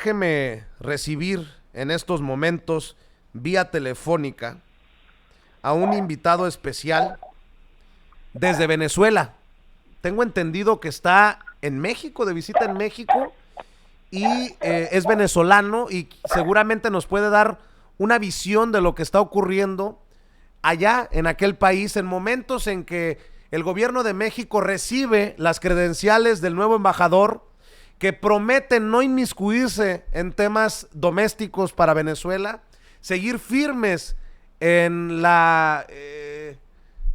déjeme recibir en estos momentos vía telefónica a un invitado especial desde Venezuela. Tengo entendido que está en México, de visita en México, y es venezolano y seguramente nos puede dar una visión de lo que está ocurriendo allá en aquel país en momentos en que el gobierno de México recibe las credenciales del nuevo embajador que promete no inmiscuirse en temas domésticos para Venezuela, seguir firmes en la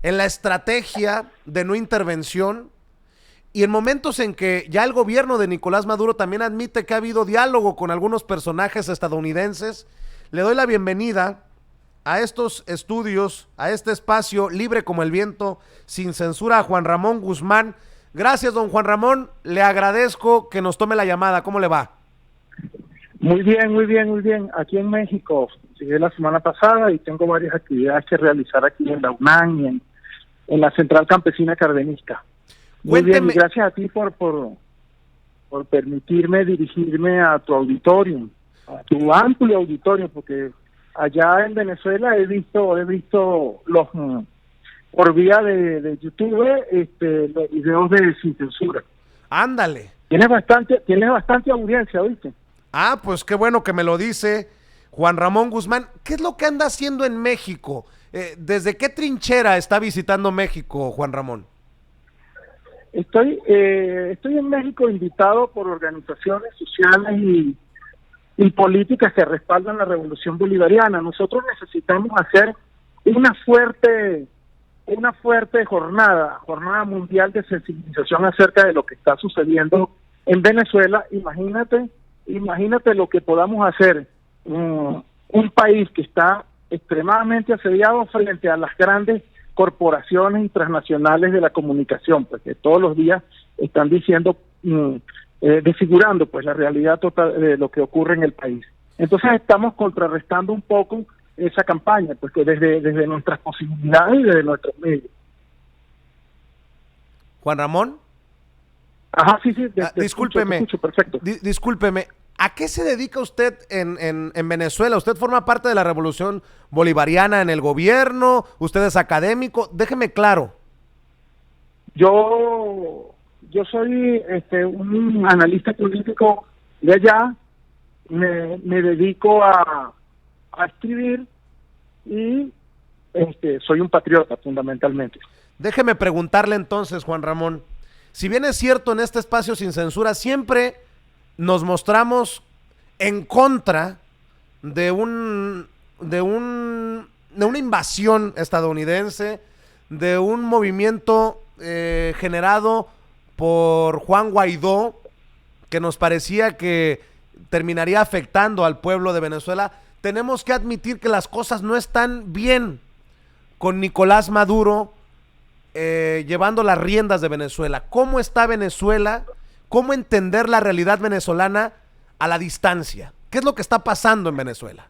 estrategia de no intervención, y en momentos en que ya el gobierno de Nicolás Maduro también admite que ha habido diálogo con algunos personajes estadounidenses. Le doy la bienvenida a estos estudios, a este espacio libre como el viento, sin censura, a Juan Ramón Guzmán. Gracias, don Juan Ramón, le agradezco que nos tome la llamada. ¿Cómo le va? Muy bien, muy bien, muy bien. Aquí en México, llegué la semana pasada y tengo varias actividades que realizar aquí en la UNAM y en la Central Campesina Cardenista. Muy bien, y gracias a ti por permitirme dirigirme a tu auditorio, a tu amplio auditorio, porque allá en Venezuela he visto los por vía de YouTube los videos de Sin Censura. Ándale. Tienes bastante audiencia, ¿oíste? Ah, pues qué bueno que me lo dice Juan Ramón Guzmán. ¿Qué es lo que anda haciendo en México? ¿Desde qué trinchera está visitando México, Juan Ramón? Estoy en México invitado por organizaciones sociales y políticas que respaldan la revolución bolivariana. Nosotros necesitamos hacer una fuerte jornada mundial de sensibilización acerca de lo que está sucediendo en Venezuela. Imagínate lo que podamos hacer. Un país que está extremadamente asediado frente a las grandes corporaciones y transnacionales de la comunicación, porque todos los días están diciendo, desfigurando pues la realidad total de lo que ocurre en el país. Entonces estamos contrarrestando un poco esa campaña, pues que desde nuestras posibilidades y desde nuestros medios. Juan Ramón. Ajá, sí, discúlpeme, te escucho, perfecto. Discúlpeme, ¿a qué se dedica usted en Venezuela? ¿Usted forma parte de la revolución bolivariana en el gobierno? ¿Usted es académico? Déjeme claro. Yo soy un analista político de allá, me dedico a escribir y soy un patriota fundamentalmente. Déjeme preguntarle entonces, Juan Ramón, si bien es cierto en este espacio Sin Censura siempre nos mostramos en contra de una invasión estadounidense, de un movimiento generado por Juan Guaidó, que nos parecía que terminaría afectando al pueblo de Venezuela, tenemos que admitir que las cosas no están bien con Nicolás Maduro llevando las riendas de Venezuela. ¿Cómo está Venezuela? ¿Cómo entender la realidad venezolana a la distancia? ¿Qué es lo que está pasando en Venezuela?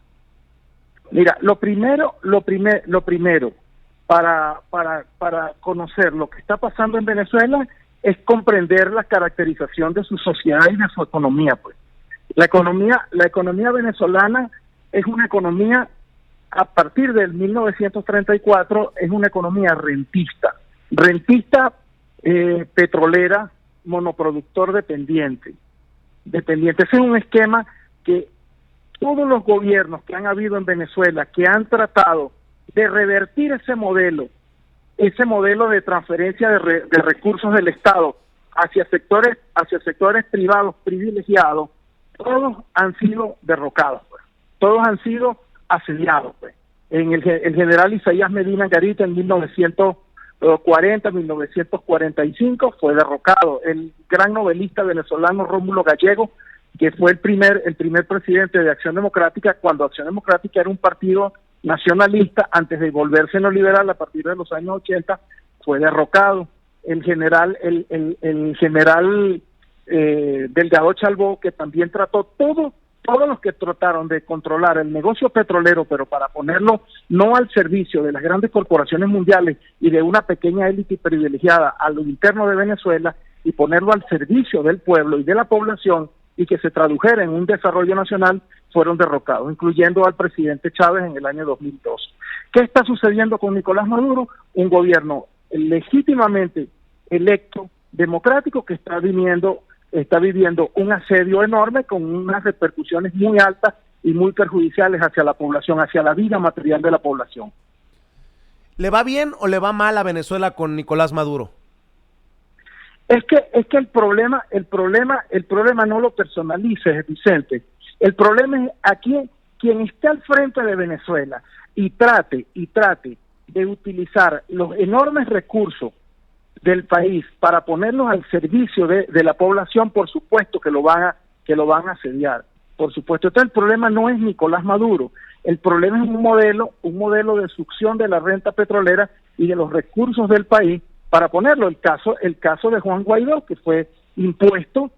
Mira, lo primero para conocer lo que está pasando en Venezuela es comprender la caracterización de su sociedad y de su economía, pues. La economía venezolana es una economía, a partir del 1934, es una economía rentista, petrolera, monoproductor dependiente. Ese es un esquema que todos los gobiernos que han habido en Venezuela, que han tratado de revertir ese modelo de transferencia de recursos del Estado hacia sectores privados privilegiados, todos han sido derrocados, pues. Todos han sido asediados, pues. El general Isaías Medina Garita en 1945 fue derrocado. El gran novelista venezolano Rómulo Gallego, que fue el primer presidente de Acción Democrática, cuando Acción Democrática era un partido nacionalista, antes de volverse neoliberal a partir de los años 80, fue derrocado. El general Delgado Chalbó, que también trató todos los que trataron de controlar el negocio petrolero, pero para ponerlo no al servicio de las grandes corporaciones mundiales y de una pequeña élite privilegiada a lo interno de Venezuela, y ponerlo al servicio del pueblo y de la población, y que se tradujera en un desarrollo nacional fueron derrocados, incluyendo al presidente Chávez en el año 2002. ¿Qué está sucediendo con Nicolás Maduro? Un gobierno legítimamente electo, democrático, que está viviendo un asedio enorme con unas repercusiones muy altas y muy perjudiciales hacia la población, hacia la vida material de la población. ¿Le va bien o le va mal a Venezuela con Nicolás Maduro? Es que el problema no lo personalices, Vicente. El problema es aquí quien esté al frente de Venezuela y trate de utilizar los enormes recursos del país para ponerlos al servicio de la población, por supuesto que lo van a asediar, por supuesto. Entonces el problema no es Nicolás Maduro, el problema es un modelo de succión de la renta petrolera y de los recursos del país para ponerlo. El caso de Juan Guaidó, que fue impuesto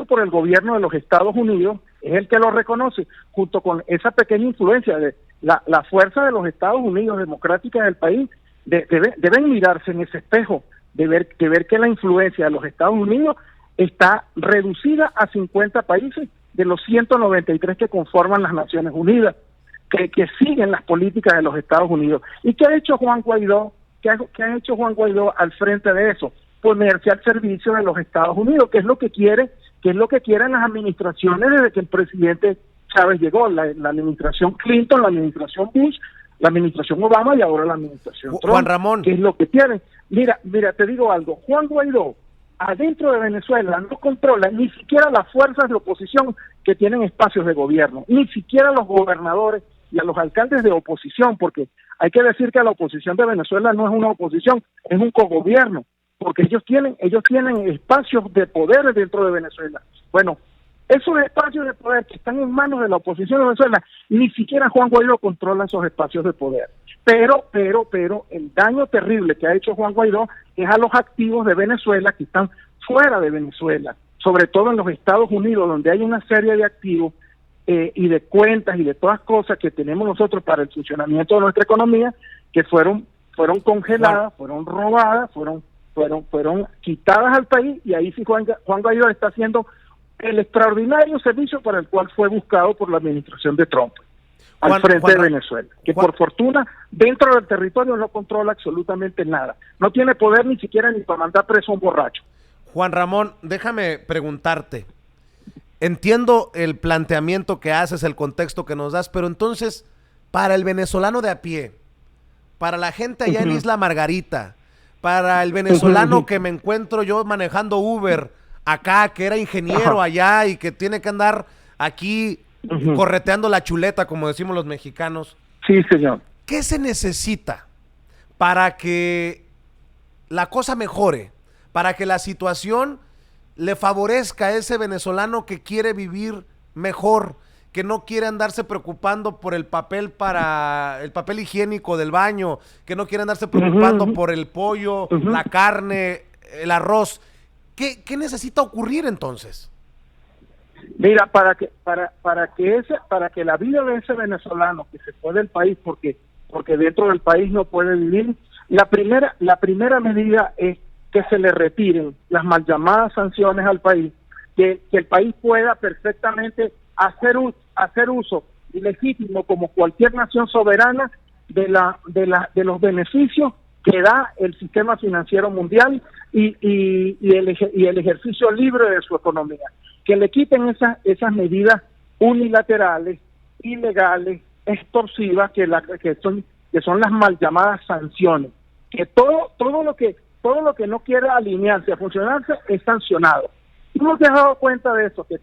por el gobierno de los Estados Unidos, es el que lo reconoce, junto con esa pequeña influencia de la fuerza de los Estados Unidos democrática del país. Deben mirarse en ese espejo, de ver que la influencia de los Estados Unidos está reducida a 50 países de los 193 que conforman las Naciones Unidas, que siguen las políticas de los Estados Unidos. ¿Y qué ha hecho Juan Guaidó? ¿Qué ha hecho Juan Guaidó al frente de eso? Ponerse al servicio de los Estados Unidos, que es lo que quieren las administraciones desde que el presidente Chávez llegó, la administración Clinton, la administración Bush, la administración Obama y ahora la administración Trump. Juan Ramón. ¿Qué es lo que quieren? Mira, te digo algo, Juan Guaidó adentro de Venezuela no controla ni siquiera las fuerzas de oposición que tienen espacios de gobierno, ni siquiera los gobernadores y a los alcaldes de oposición, porque hay que decir que la oposición de Venezuela no es una oposición, es un cogobierno, porque ellos tienen espacios de poder dentro de Venezuela. Bueno, esos espacios de poder que están en manos de la oposición de Venezuela, ni siquiera Juan Guaidó controla esos espacios de poder. Pero el daño terrible que ha hecho Juan Guaidó es a los activos de Venezuela que están fuera de Venezuela, sobre todo en los Estados Unidos, donde hay una serie de activos y de cuentas y de todas cosas que tenemos nosotros para el funcionamiento de nuestra economía, que fueron congeladas, fueron robadas, fueron quitadas al país, y ahí sí Juan Guaidó está haciendo el extraordinario servicio para el cual fue buscado por la administración de Trump al frente de Venezuela, que por fortuna dentro del territorio no controla absolutamente nada, no tiene poder ni siquiera ni para mandar preso a un borracho. Juan Ramón, déjame preguntarte, entiendo el planteamiento que haces, el contexto que nos das, pero entonces, para el venezolano de a pie, para la gente allá en Isla Margarita, para el venezolano que me encuentro yo manejando Uber acá, que era ingeniero allá y que tiene que andar aquí correteando la chuleta, como decimos los mexicanos. Sí, señor. ¿Qué se necesita para que la cosa mejore, para que la situación le favorezca a ese venezolano que quiere vivir mejor, que no quiere andarse preocupando por el papel higiénico del baño, que no quiere andarse preocupando por el pollo, la carne, el arroz? ¿Qué necesita ocurrir entonces? Mira, para que la vida de ese venezolano que se fue del país porque dentro del país no puede vivir, la primera medida es que se le retiren las mal llamadas sanciones al país, que el país pueda perfectamente hacer uso ilegítimo, como cualquier nación soberana, de los beneficios que da el sistema financiero mundial y el ejercicio libre de su economía, que le quiten esas medidas unilaterales, ilegales, extorsivas, que son las mal llamadas sanciones, que todo lo que no quiera alinearse a funcionarse es sancionado. ¿No te has dado cuenta de eso? Que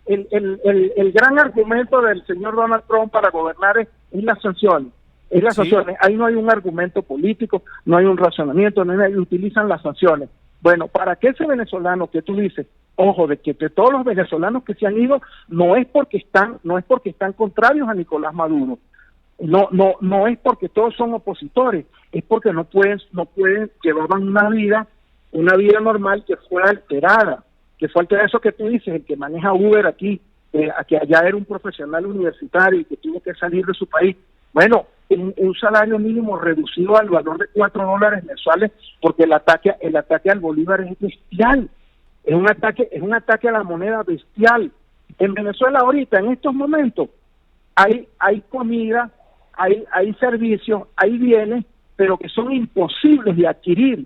el gran argumento del señor Donald Trump para gobernar es las sanciones. Es las sanciones. Ahí no hay un argumento político, no hay un razonamiento, utilizan las sanciones. Bueno, para que ese venezolano que tú dices, ojo, de todos los venezolanos que se han ido, no es porque están contrarios a Nicolás Maduro, no es porque todos son opositores, es porque no pueden llevaban una vida normal que fue alterada, eso que tú dices, el que maneja Uber aquí, que allá era un profesional universitario y que tuvo que salir de su país. Bueno, un salario mínimo reducido al valor de $4 mensuales, porque el ataque al bolívar es bestial. es un ataque a la moneda bestial. En Venezuela ahorita, en estos momentos, hay comida, hay servicios, hay bienes, pero que son imposibles de adquirir.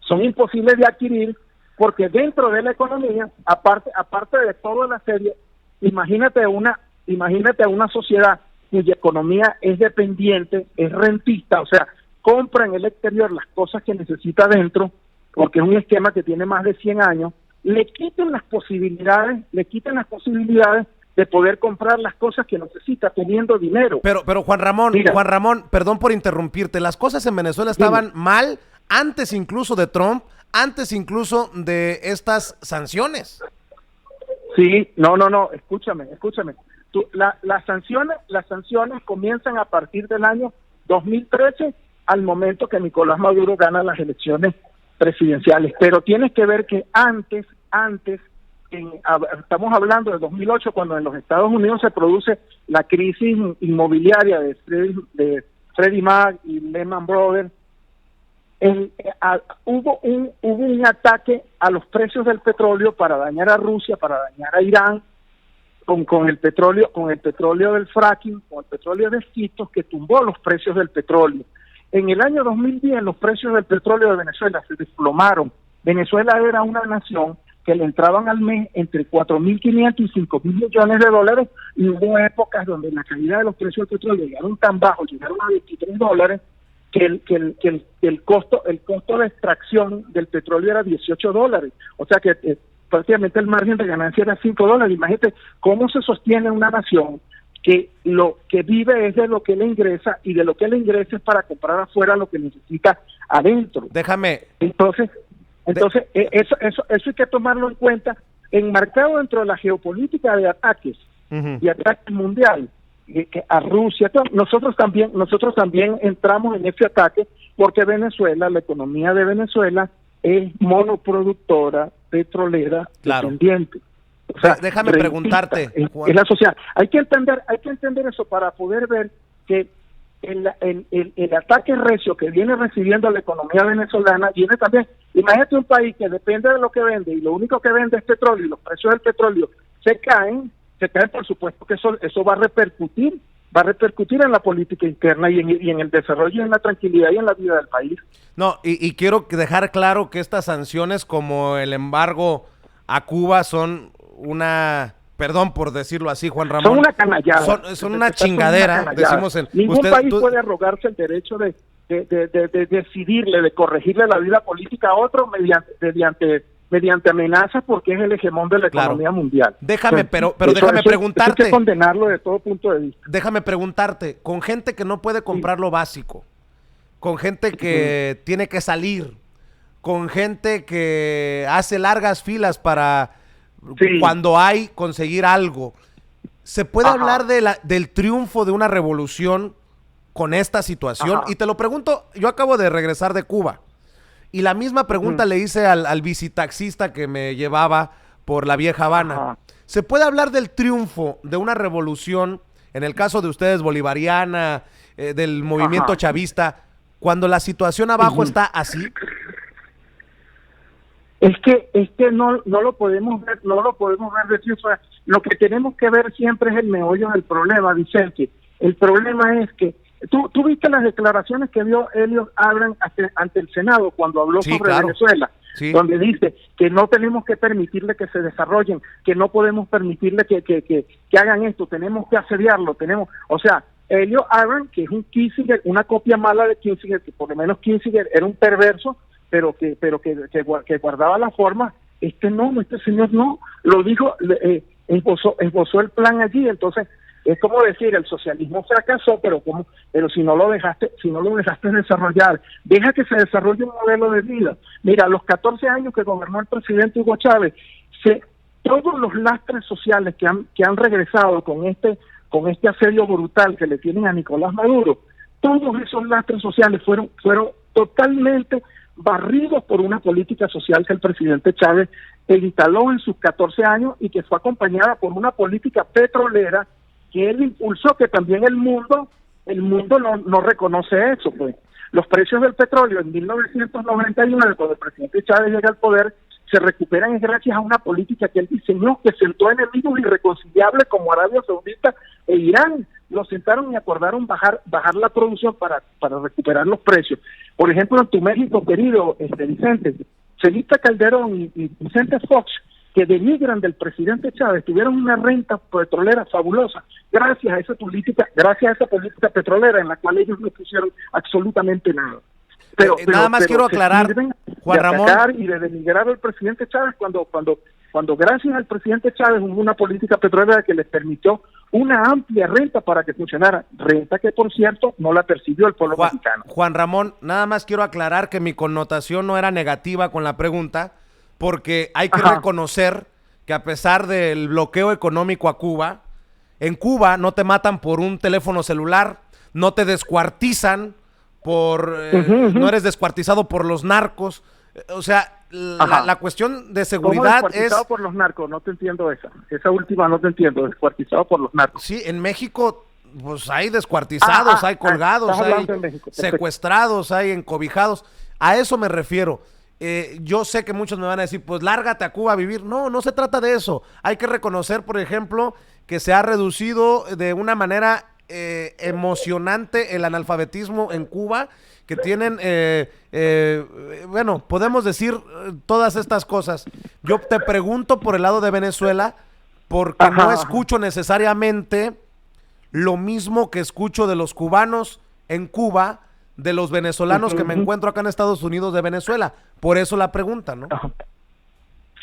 Son imposibles de adquirir porque dentro de la economía, aparte de toda la serie, imagínate a una sociedad cuya economía es dependiente, es rentista, o sea, compra en el exterior las cosas que necesita dentro, porque es un esquema que tiene más de 100 años, le quitan las posibilidades de poder comprar las cosas que necesita teniendo dinero. Pero Juan Ramón, perdón por interrumpirte, las cosas en Venezuela estaban mal antes incluso de Trump, antes incluso de estas sanciones. Sí, no, escúchame. Las sanciones comienzan a partir del año 2013, al momento que Nicolás Maduro gana las elecciones presidenciales. Pero tienes que ver que antes, estamos hablando de 2008, cuando en los Estados Unidos se produce la crisis inmobiliaria de Freddie Mac y Lehman Brothers. Hubo un ataque a los precios del petróleo para dañar a Rusia, para dañar a Irán, con el petróleo del fracking, con el petróleo de esquistos, que tumbó los precios del petróleo. En el año 2010 los precios del petróleo de Venezuela se desplomaron. Venezuela era una nación que le entraban al mes entre 4.500 y 5.000 millones de dólares, y hubo épocas donde la caída de los precios del petróleo llegaron tan bajos, llegaron a $23, que el costo de extracción del petróleo era $18. O sea que prácticamente el margen de ganancia era $5. Imagínate cómo se sostiene una nación que lo que vive es de lo que le ingresa, y de lo que le ingresa es para comprar afuera lo que necesita adentro. Entonces eso hay que tomarlo en cuenta, enmarcado dentro de la geopolítica de ataques y ataques mundial a Rusia. Nosotros también entramos en ese ataque porque Venezuela, la economía de Venezuela es monoproductora, petrolera, dependiente. O sea, déjame preguntarte, es la sociedad. Hay que entender eso para poder ver que el ataque recio que viene recibiendo la economía venezolana viene también. Imagínate un país que depende de lo que vende, y lo único que vende es petróleo, y los precios del petróleo se caen, por supuesto que eso va a repercutir en la política interna y en el desarrollo, en la tranquilidad y en la vida del país. No, y quiero dejar claro que estas sanciones, como el embargo a Cuba, son perdón por decirlo así, Juan Ramón, son una canallada, son una chingadera, decimos ningún país puede arrogarse el derecho de decidirle, de corregirle la vida política a otro mediante amenazas, porque es el hegemón de la economía mundial. Déjame preguntarte. Hay que condenarlo de todo punto de vista. Déjame preguntarte, con gente que no puede comprar lo básico, con gente que tiene que salir, con gente que hace largas filas para cuando hay conseguir algo, ¿se puede hablar del triunfo de una revolución con esta situación? Y te lo pregunto, yo acabo de regresar de Cuba, y la misma pregunta le hice al bicitaxista que me llevaba por la vieja Habana. ¿Se puede hablar del triunfo de una revolución, en el caso de ustedes bolivariana, del movimiento chavista, cuando la situación abajo está así? Es que no lo podemos ver, decir. O sea, lo que tenemos que ver siempre es el meollo del problema, Vicente. El problema es que tú viste las declaraciones que dio Elliot Abrams ante el Senado cuando habló sobre Venezuela, donde dice que no tenemos que permitirle que se desarrollen, que no podemos permitirle que hagan esto, tenemos que asediarlo, o sea, Elliot Abrams, que es un Kissinger, una copia mala de Kissinger, que por lo menos Kissinger era un perverso, pero que guardaba la forma. Este señor no, lo dijo, esbozó el plan allí. Entonces es como decir, el socialismo fracasó, pero si no lo dejaste desarrollar, deja que se desarrolle un modelo de vida. Mira, los 14 años que gobernó el presidente Hugo Chávez, todos los lastres sociales que han regresado con este asedio brutal que le tienen a Nicolás Maduro, todos esos lastres sociales fueron totalmente barridos por una política social que el presidente Chávez instaló en sus 14 años, y que fue acompañada por una política petrolera que él impulsó, que también el mundo no reconoce eso. Pues los precios del petróleo en 1991, cuando el presidente Chávez llega al poder, se recuperan es gracias a una política que él diseñó, que sentó enemigos irreconciliables como Arabia Saudita e Irán. Lo sentaron y acordaron bajar la producción para recuperar los precios. Por ejemplo, en tu México, querido Vicente, Felipe Calderón y Vicente Fox, que denigran del presidente Chávez, tuvieron una renta petrolera fabulosa gracias a esa política petrolera en la cual ellos no pusieron absolutamente nada. Nada más quiero aclarar, Juan Ramón, y de denigrar al presidente Chávez cuando gracias al presidente Chávez hubo una política petrolera que les permitió una amplia renta para que funcionara, renta que por cierto no la percibió el pueblo mexicano. Juan Ramón, nada más quiero aclarar que mi connotación no era negativa con la pregunta, porque hay que reconocer que a pesar del bloqueo económico a Cuba, en Cuba no te matan por un teléfono celular, no te descuartizan no eres descuartizado por los narcos, o sea, la cuestión de seguridad es... Descuartizado por los narcos, no te entiendo esa última no te entiendo, descuartizado por los narcos. Sí, en México pues hay descuartizados, hay colgados, hay secuestrados, hay encobijados, a eso me refiero. Yo sé que muchos me van a decir, pues lárgate a Cuba a vivir. No se trata de eso. Hay que reconocer, por ejemplo, que se ha reducido de una manera emocionante el analfabetismo en Cuba, que tienen, bueno, podemos decir todas estas cosas. Yo te pregunto por el lado de Venezuela, porque no escucho necesariamente lo mismo que escucho de los cubanos en Cuba, de los venezolanos que me encuentro acá en Estados Unidos de Venezuela. Por eso la pregunta, ¿no?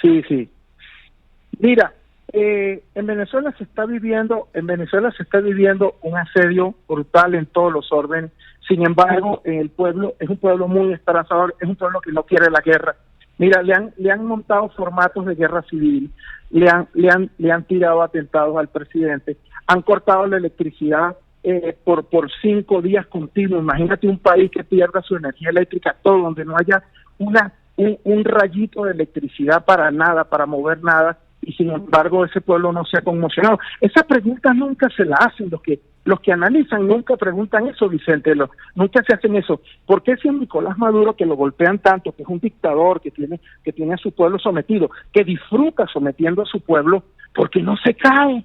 Sí. Mira, en Venezuela se está viviendo un asedio brutal en todos los órdenes. Sin embargo, el pueblo es un pueblo muy esperanzador, es un pueblo que no quiere la guerra. Mira, le han montado formatos de guerra civil, le han tirado atentados al presidente, han cortado la electricidad por 5 días continuos. Imagínate un país que pierda su energía eléctrica, todo, donde no haya un rayito de electricidad para nada, para mover nada, y sin embargo ese pueblo no se ha conmocionado. Esa pregunta nunca se la hacen los que analizan, nunca preguntan eso, Vicente, nunca se hacen eso. ¿Por qué si a Nicolás Maduro, que lo golpean tanto, que es un dictador, que tiene a su pueblo sometido, que disfruta sometiendo a su pueblo, por qué no se cae?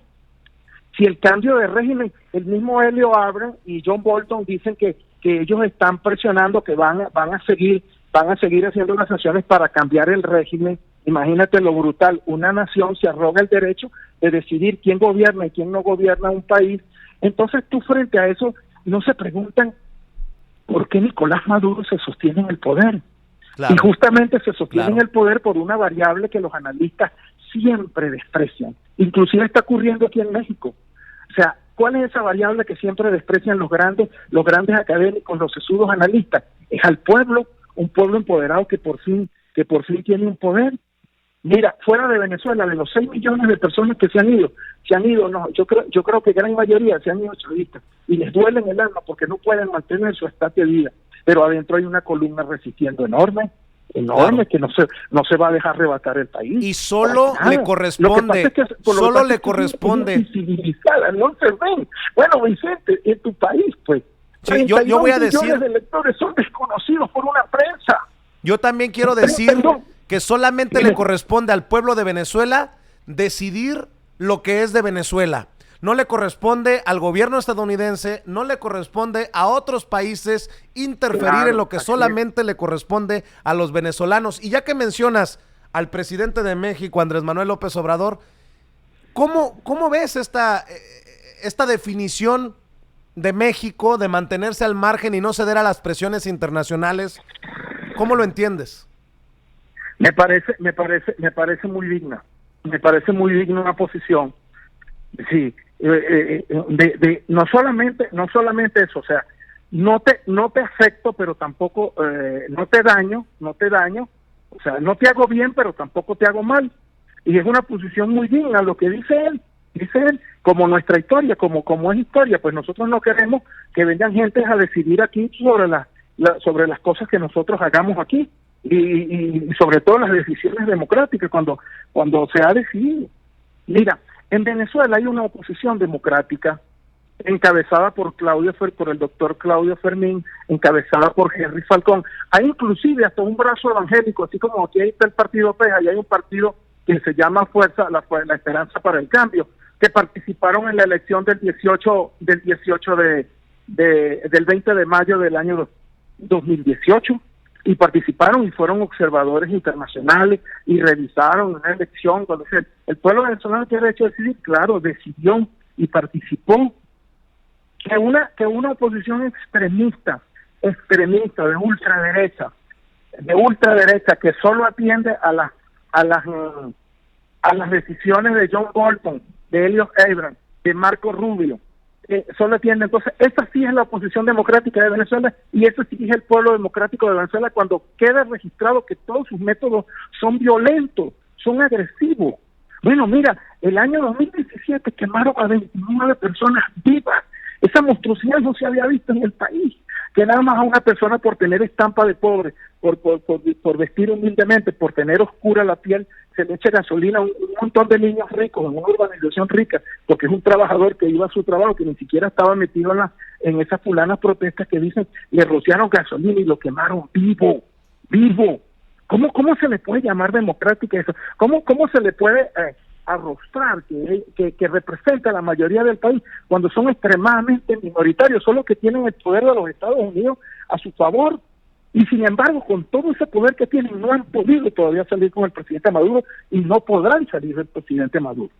Si el cambio de régimen, el mismo Helio Abrams y John Bolton dicen que ellos están presionando, que van a seguir haciendo las acciones para cambiar el régimen. Imagínate lo brutal, una nación se arroga el derecho de decidir quién gobierna y quién no gobierna un país. Entonces tú frente a eso no se preguntan por qué Nicolás Maduro se sostiene en el poder. Claro. Y justamente se sostiene en el poder por una variable que los analistas siempre desprecian. Inclusive está ocurriendo aquí en México. O sea, ¿cuál es esa variable que siempre desprecian los grandes académicos, los sesudos analistas? Es al pueblo, un pueblo empoderado que por fin tiene un poder. Mira, fuera de Venezuela, de los 6 millones de personas que se han ido, no, yo creo que gran mayoría se han ido chavistas y les duele en el alma porque no pueden mantener su estatus de vida, pero adentro hay una columna resistiendo enorme, claro, que no se va a dejar arrebatar el país. Y solo le corresponde, no se ven. Bueno, Vicente, en tu país, pues, sí, yo voy a decir, millones de electores son desconocidos por una prensa. Yo también quiero decir que solamente le corresponde al pueblo de Venezuela decidir lo que es de Venezuela. No le corresponde al gobierno estadounidense, no le corresponde a otros países interferir en lo que solamente le corresponde a los venezolanos. Y ya que mencionas al presidente de México, Andrés Manuel López Obrador, ¿cómo ves esta definición de México de mantenerse al margen y no ceder a las presiones internacionales? ¿Cómo lo entiendes? Me parece muy digna. Me parece muy digna una posición. Sí, no solamente eso, o sea, no te afecto, pero tampoco no te daño, o sea, no te hago bien, pero tampoco te hago mal. Y es una posición muy digna lo que dice él, como nuestra historia, como es historia, pues nosotros no queremos que vengan gentes a decidir aquí sobre las cosas que nosotros hagamos aquí y sobre todo las decisiones democráticas cuando se ha decidido. Mira, en Venezuela hay una oposición democrática encabezada por por el doctor Claudio Fermín, encabezada por Henry Falcón. Hay inclusive hasta un brazo evangélico, así como aquí está el partido PES, y hay un partido que se llama la Esperanza para el Cambio, que participaron en la elección del 18 del 20 de mayo del año 2018, y participaron y fueron observadores internacionales y revisaron una elección. Cuando el pueblo venezolano tiene derecho a decidir, claro, decidió y participó. Que una oposición extremista de ultraderecha que solo atiende a las decisiones de John Bolton, de Elliot Abrams, de Marco Rubio, solo atiende. Entonces, esa sí es la oposición democrática de Venezuela, y eso sí es el pueblo democrático de Venezuela, cuando queda registrado que todos sus métodos son violentos, son agresivos. Bueno, mira, el año 2017 quemaron a 29 personas vivas. Esa monstruosidad no se había visto en el país, que nada más a una persona por tener estampa de pobre, por vestir humildemente, por tener oscura la piel, se le echa gasolina a un montón de niños ricos en una urbanización rica, porque es un trabajador que iba a su trabajo, que ni siquiera estaba metido en esas fulanas protestas que dicen, le rociaron gasolina y lo quemaron vivo. ¿Cómo se le puede llamar democrática eso? ¿Cómo se le puede arrostrar que representa a la mayoría del país cuando son extremadamente minoritarios, son los que tienen el poder de los Estados Unidos a su favor? Y sin embargo, con todo ese poder que tienen, no han podido todavía salir con el presidente Maduro, y no podrán salir del presidente Maduro.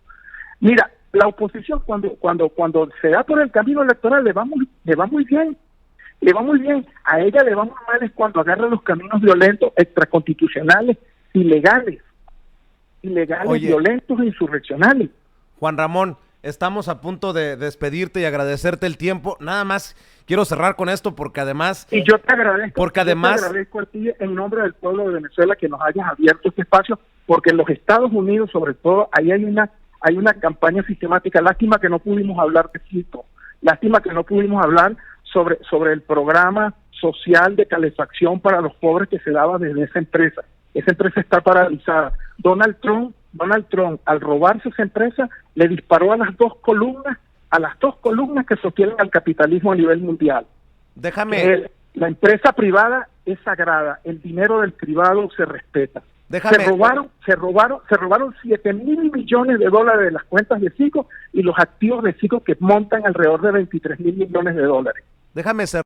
Mira, la oposición cuando se da por el camino electoral le va muy bien. A ella le va muy mal es cuando agarra los caminos violentos, extraconstitucionales, ilegales, Oye, violentos e insurreccionales. Juan Ramón, estamos a punto de despedirte y agradecerte el tiempo. Nada más quiero cerrar con esto porque además... Y yo te agradezco. Porque además... Yo te agradezco a ti en nombre del pueblo de Venezuela que nos hayas abierto este espacio, porque en los Estados Unidos, sobre todo, ahí hay una campaña sistemática. Lástima que no pudimos hablar de Quito. Lástima que no pudimos hablar sobre el programa social de calefacción para los pobres que se daba desde esa empresa. Esa empresa está paralizada. Donald Trump, al robarse esa empresa, le disparó a las dos columnas que sostienen al capitalismo a nivel mundial. Déjame... La empresa privada es sagrada, el dinero del privado se respeta. Déjame... Se robaron 7,000 millones de dólares de las cuentas de Cico y los activos de Cico, que montan alrededor de 23,000 millones de dólares. Déjame cerrar.